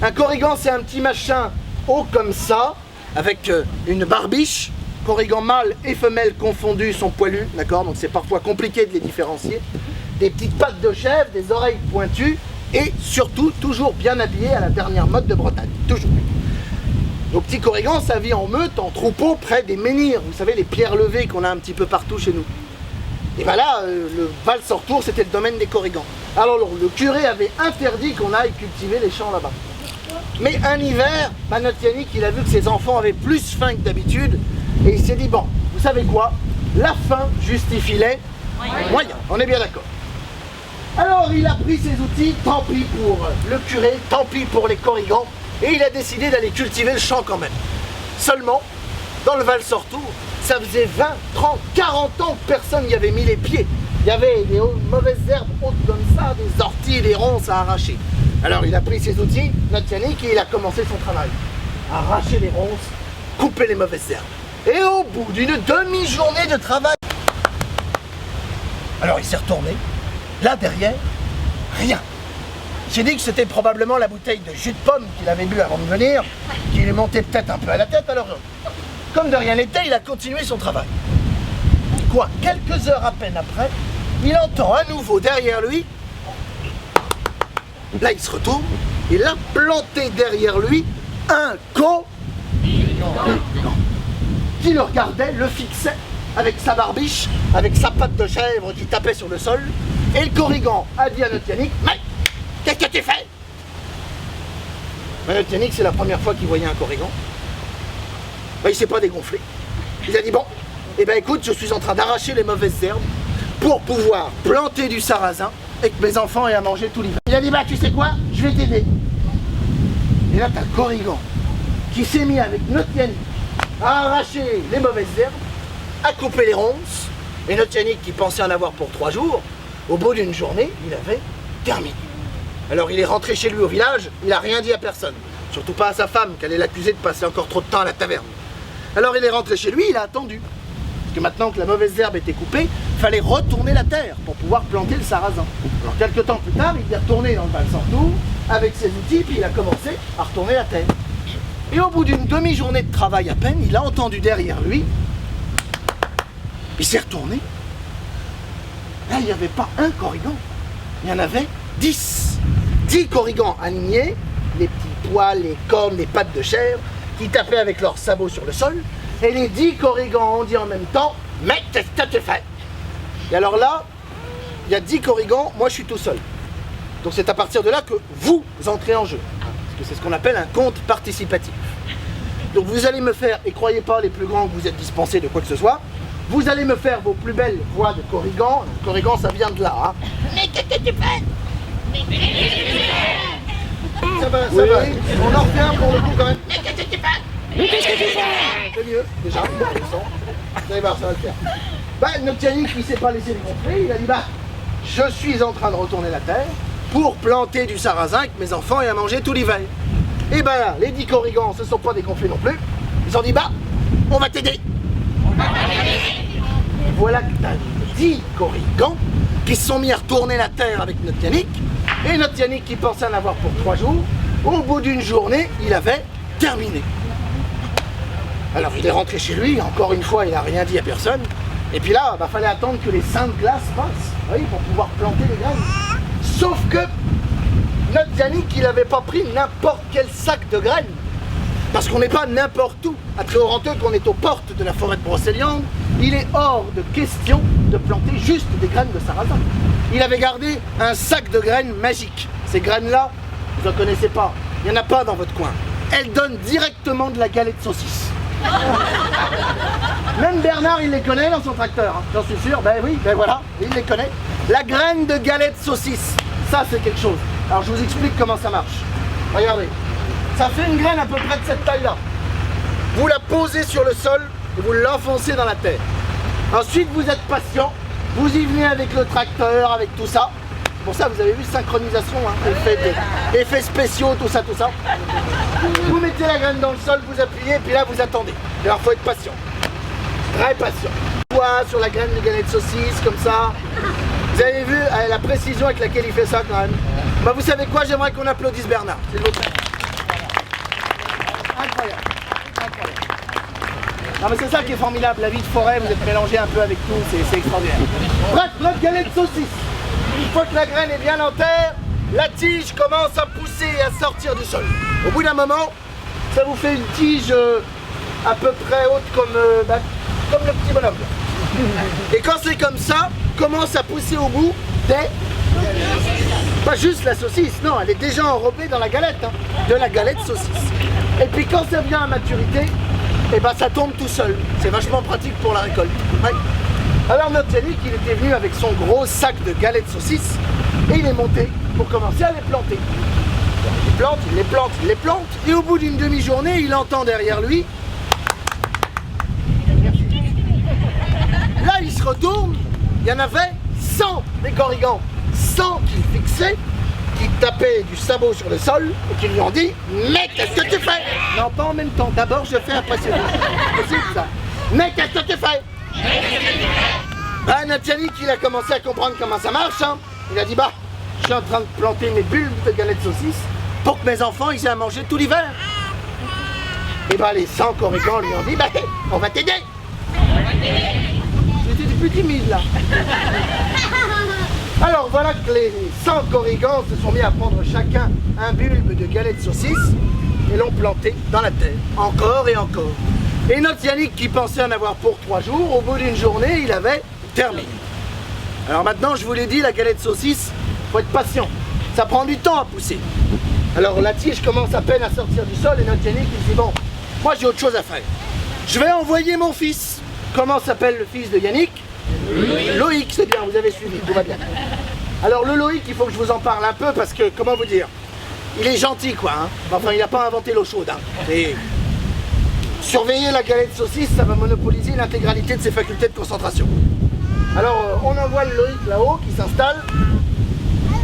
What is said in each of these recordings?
Un corrigan, c'est un petit machin haut comme ça, avec une barbiche. Corrigan mâle et femelle confondus sont poilus, d'accord? Donc c'est parfois compliqué de les différencier. Des petites pattes de chèvre, des oreilles pointues et surtout toujours bien habillés à la dernière mode de Bretagne, toujours. Nos petits corrigans, ça vit en meute, en troupeau, près des menhirs. Vous savez, les pierres levées qu'on a un petit peu partout chez nous. Et bien là, le Val-Sortour, c'était le domaine des corrigans. Alors le curé avait interdit qu'on aille cultiver les champs là-bas. Mais un hiver, notre Yannick, il a vu que ses enfants avaient plus faim que d'habitude. Et il s'est dit, bon, vous savez quoi? La faim justifie les moyens. On est bien d'accord. Alors il a pris ses outils, tant pis pour le curé, tant pis pour les corrigans. Et il a décidé d'aller cultiver le champ quand même. Seulement, dans le Val-Sortour, ça faisait 20, 30, 40 ans que personne n'y avait mis les pieds. Il y avait des mauvaises herbes hautes comme ça, des orties, des ronces à arracher. Alors il a pris ses outils, notre Yannick, et il a commencé son travail. Arracher les ronces, couper les mauvaises herbes. Et au bout d'une demi-journée de travail, alors il s'est retourné, là derrière, rien. J'ai dit que c'était probablement la bouteille de jus de pomme qu'il avait bu avant de venir, qui lui montait peut-être un peu à la tête, alors comme de rien n'était, il a continué son travail. Quoi, quelques heures à peine après, il entend à nouveau derrière lui, là il se retourne, il a planté derrière lui un corrigan qui le regardait, le fixait avec sa barbiche, avec sa patte de chèvre qui tapait sur le sol, et le corrigan a dit à notre Yannick, mais qu'est-ce que tu fais? Notre Yannick, c'est la première fois qu'il voyait un corrigan. Ben, il s'est pas dégonflé. Il a dit, bon, eh ben écoute, je suis en train d'arracher les mauvaises herbes pour pouvoir planter du sarrasin et que mes enfants aient à manger tout l'hiver. Il a dit, bah tu sais quoi, je vais t'aider. Et là, t'as le corrigan qui s'est mis avec notre Yannick à arracher les mauvaises herbes, à couper les ronces, et notre Yannick qui pensait en avoir pour 3 jours, au bout d'une journée, il avait terminé. Alors il est rentré chez lui au village, il n'a rien dit à personne, surtout pas à sa femme, qu'elle allait l'accuser de passer encore trop de temps à la taverne. Alors il est rentré chez lui, il a attendu. Parce que maintenant que la mauvaise herbe était coupée, il fallait retourner la terre pour pouvoir planter le sarrasin. Alors quelques temps plus tard, il est retourné dans le Val-Sortour avec ses outils, puis il a commencé à retourner la terre. Et au bout d'une demi-journée de travail à peine, il a entendu derrière lui, il s'est retourné. Là, il n'y avait pas un corrigan, il y en avait 10. 10 corrigans alignés, les petits poils, les cornes, les pattes de chèvre, qui tapaient avec leurs sabots sur le sol. Et les 10 corrigans ont dit en même temps, mais qu'est-ce que tu fais? Et alors là, il y a 10 corrigans, moi je suis tout seul. Donc c'est à partir de là que vous entrez en jeu. Parce que c'est ce qu'on appelle un compte participatif. Donc vous allez me faire, et croyez pas les plus grands que vous êtes dispensés de quoi que ce soit, vous allez me faire vos plus belles voix de corrigan. Corrigan, ça vient de là. Hein. Mais qu'est-ce que tu fais? Ça va, ça va. On en revient pour le coup quand même. Mais qu'est-ce que tu fais? Mais qu'est-ce que tu fais? C'est mieux, déjà. Vous allez voir, ça va le faire. Bah, notre Yannick, il s'est pas laissé dégonfler. Il a dit, bah, je suis en train de retourner la terre pour planter du sarrasin avec mes enfants et à manger tout l'hiver. Et ben là, les 10 corrigans se sont pas dégonflés non plus. Ils ont dit, bah, on va t'aider. Voilà que t'as 10 corrigans qui se sont mis à retourner la terre avec notre Yannick. Et notre Yannick qui pensait en avoir pour 3 jours, au bout d'une journée, il avait terminé. Alors il est rentré chez lui, encore une fois, il n'a rien dit à personne. Et puis là, bah, fallait attendre que les seins de glace passent, oui, pour pouvoir planter les graines. Sauf que notre Yannick, il n'avait pas pris n'importe quel sac de graines. Parce qu'on n'est pas n'importe où. À Tréorenteux, qu'on est aux portes de la forêt de Brocéliande, il est hors de question de planter juste des graines de sarrasin. Il avait gardé un sac de graines magiques. Ces graines-là, vous n'en connaissez pas. Il n'y en a pas dans votre coin. Elles donnent directement de la galette saucisse. Même Bernard, il les connaît dans son tracteur. Hein. J'en suis sûr. Ben oui, ben voilà, il les connaît. La graine de galette saucisse, ça c'est quelque chose. Alors je vous explique comment ça marche. Regardez. Ça fait une graine à peu près de cette taille-là. Vous la posez sur le sol et vous l'enfoncez dans la terre. Ensuite, vous êtes patient. Vous y venez avec le tracteur, avec tout ça. Pour ça, vous avez vu synchronisation, hein, effets spéciaux, tout ça, tout ça. Vous mettez la graine dans le sol, vous appuyez, et puis là, vous attendez. Alors, il faut être patient. Très patient. Sur la graine de galette saucisse, comme ça. Vous avez vu la précision avec laquelle il fait ça, quand même. Bah, vous savez quoi? J'aimerais qu'on applaudisse Bernard, s'il vous plaît. Incroyable. Incroyable. Non mais c'est ça qui est formidable, la vie de forêt, vous êtes mélangés un peu avec tout, c'est extraordinaire. Bref, notre galette de saucisse. Une fois que la graine est bien en terre, la tige commence à pousser et à sortir du sol. Au bout d'un moment, ça vous fait une tige à peu près haute comme le petit bonhomme. Et quand c'est comme ça, commence à pousser au bout des... Pas juste la saucisse, non, elle est déjà enrobée dans la galette, hein, de la galette saucisse. Et puis quand ça vient à maturité, et ben ça tombe tout seul. C'est vachement pratique pour la récolte. Ouais. Alors notre Yannick, il était venu avec son gros sac de galettes saucisses et il est monté pour commencer à les planter. Il plante, il les plante, il les plante et au bout d'une demi-journée, il entend derrière lui. Là, il se retourne, il y en avait 100 des corrigans, 100 qu'il fixait, qui tapaient du sabot sur le sol et qui lui ont dit « Mais qu'est-ce que tu fais ?» Non, pas en même temps. D'abord, je fais après c'est possible ça. « Mais qu'est-ce que tu fais ?» notre Yannick, il a commencé à comprendre comment ça marche. Hein. Il a dit « Bah, je suis en train de planter mes bulbes de galettes saucisses pour que mes enfants ils aient à manger tout l'hiver. » Et bah, les 100 corrigans lui ont dit « Bah, on va t'aider. » J'étais plus timide là. Alors voilà que les 100 corrigans se sont mis à prendre chacun un bulbe de galettes saucisses et l'ont planté dans la terre, encore et encore. Et notre Yannick qui pensait en avoir pour 3 jours, au bout d'une journée, il avait terminé. Alors maintenant, je vous l'ai dit, la galette saucisse, faut être patient. Ça prend du temps à pousser. Alors la tige commence à peine à sortir du sol et notre Yannick il dit bon, moi j'ai autre chose à faire. Je vais envoyer mon fils. Comment s'appelle le fils de Yannick ? Loïc, c'est bien, vous avez suivi, tout va bien. Alors le Loïc, il faut que je vous en parle un peu parce que, comment vous dire, il est gentil quoi, hein. Enfin il n'a pas inventé l'eau chaude. Hein. Et surveiller la galette saucisse, ça va monopoliser l'intégralité de ses facultés de concentration. Alors on envoie le Loïc là-haut qui s'installe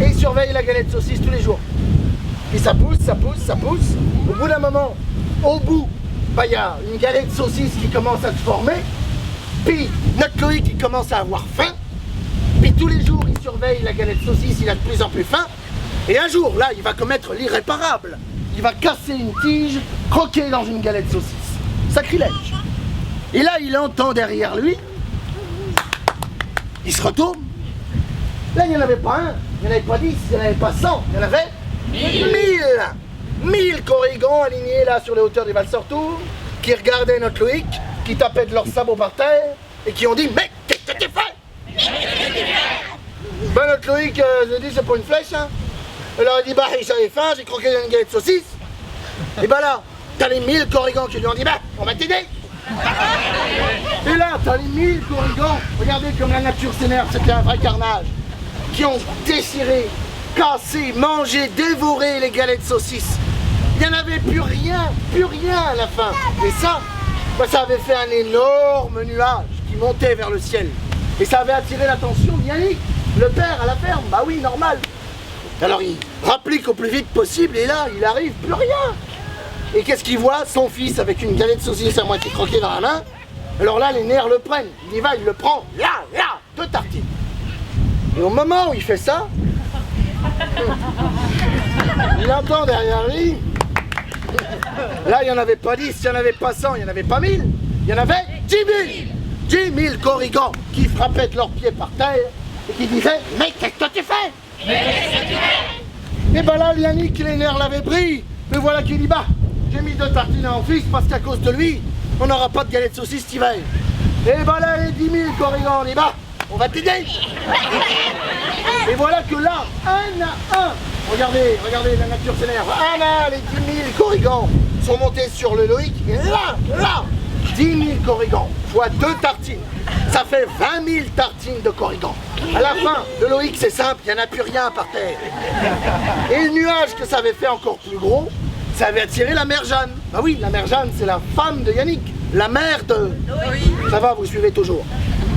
et il surveille la galette saucisse tous les jours. Et ça pousse, ça pousse, ça pousse. Au bout d'un moment, au bout, bah, y a une galette saucisse qui commence à se former. Puis notre Loïc il commence à avoir faim. Puis tous les jours il surveille la galette saucisse, il a de plus en plus faim. Et un jour là il va commettre l'irréparable. Il va casser une tige, croquer dans une galette saucisse. Sacrilège. Et là il entend derrière lui. Il se retourne. Là il n'y en avait pas un, il n'y en avait pas 10, il n'y en avait pas 100, il y en avait 1000 corrigans alignés là sur les hauteurs des Valsertour, qui regardaient notre Loïc, qui tapaient de leurs sabots par terre et qui ont dit « Mais qu'est-ce que tu fais ?» Ben notre Loïc, je dis c'est pas une flèche hein. Il leur a dit bah j'avais faim, j'ai croqué dans une galette de saucisse. Et ben là, t'as les 1000 corrigans qui lui ont dit bah on va t'aider. Et là, t'as les 1000 corrigans, regardez comme la nature s'énerve, c'était un vrai carnage. Qui ont déchiré, cassé, mangé, dévoré les galettes de saucisse. Il n'y en avait plus rien à la fin. Et ça, bah, ça avait fait un énorme nuage qui montait vers le ciel. Et ça avait attiré l'attention de Yannick, le père à la ferme. Bah oui, normal. Alors il rapplique au plus vite possible et là, il arrive, plus rien. Et qu'est-ce qu'il voit? Son fils avec une galette de saucisse à moitié croquée dans la main. Alors là, les nerfs le prennent. Il y va, il le prend. Là, 2 tartines. Et au moment où il fait ça, il entend derrière lui. Là, il n'y en avait pas 10, il n'y en avait pas 100, il n'y en avait pas 1000. Il y en avait 10 000. 10 000 corrigans qui frappaient de leurs pieds par terre et qui disaient « Mais qu'est-ce que tu fais ?» Et ben là, Yannick, les nerfs l'avaient pris. Mais voilà qu'il dit « Bah, j'ai mis 2 tartines à mon fils parce qu'à cause de lui, on n'aura pas de galette de saucisse cet hiver. » Et ben là, les 10 000 corrigans, on dit « Bah, on va t'aider. » Et voilà que là, un à un, regardez la nature s'énerve. Un à un, les 10 000 corrigans sont montés sur le Loïc. Et là, 10 000 corrigans fois 2 tartines. Ça fait 20 000 tartines de corrigans. À la fin, le Loïc, c'est simple, il n'y en a plus rien par terre. Et le nuage que ça avait fait encore plus gros, ça avait attiré la mère Jeanne. Bah oui, la mère Jeanne, c'est la femme de Yannick, la mère de... Ça va, vous suivez toujours.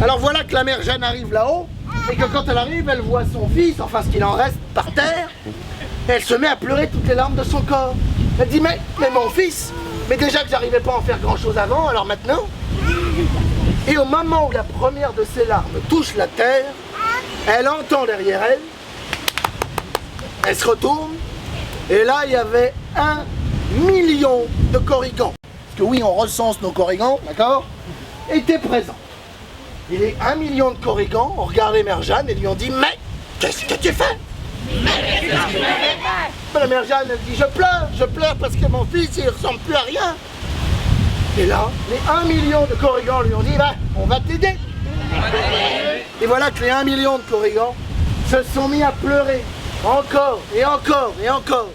Alors voilà que la mère Jeanne arrive là-haut, et que quand elle arrive, elle voit son fils, enfin ce qu'il en reste, par terre, et elle se met à pleurer toutes les larmes de son corps. Elle dit, mais mon fils, mais déjà que j'arrivais pas à en faire grand-chose avant, alors maintenant... Et au moment où la première de ses larmes touche la terre, elle entend derrière elle, elle se retourne, et là il y avait 1 millions de Korrigans, parce que oui, on recense nos Korrigans, d'accord, étaient présents. Et les 1 million de Korrigans ont regardé Mère Jeanne et lui ont dit « Mais, qu'est-ce que tu fais ?» La Mère Jeanne, elle dit « Je pleure parce que mon fils, il ressemble plus à rien. » Et là, les 1 million de Korrigans lui ont dit « Bah, on va t'aider. » Et voilà que les 1 million de Korrigans se sont mis à pleurer, encore et encore et encore,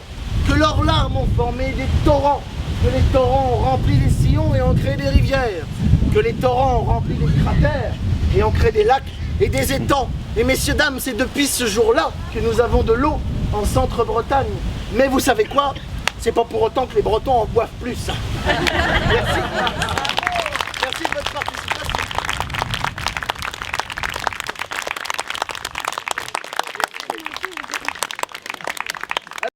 que leurs larmes ont formé des torrents, que les torrents ont rempli les sillons et ont créé des rivières, que les torrents ont rempli des cratères et ont créé des lacs et des étangs. Et messieurs, dames, c'est depuis ce jour-là que nous avons de l'eau en Centre-Bretagne. Mais vous savez quoi? C'est pas pour autant que les Bretons en boivent plus. Merci.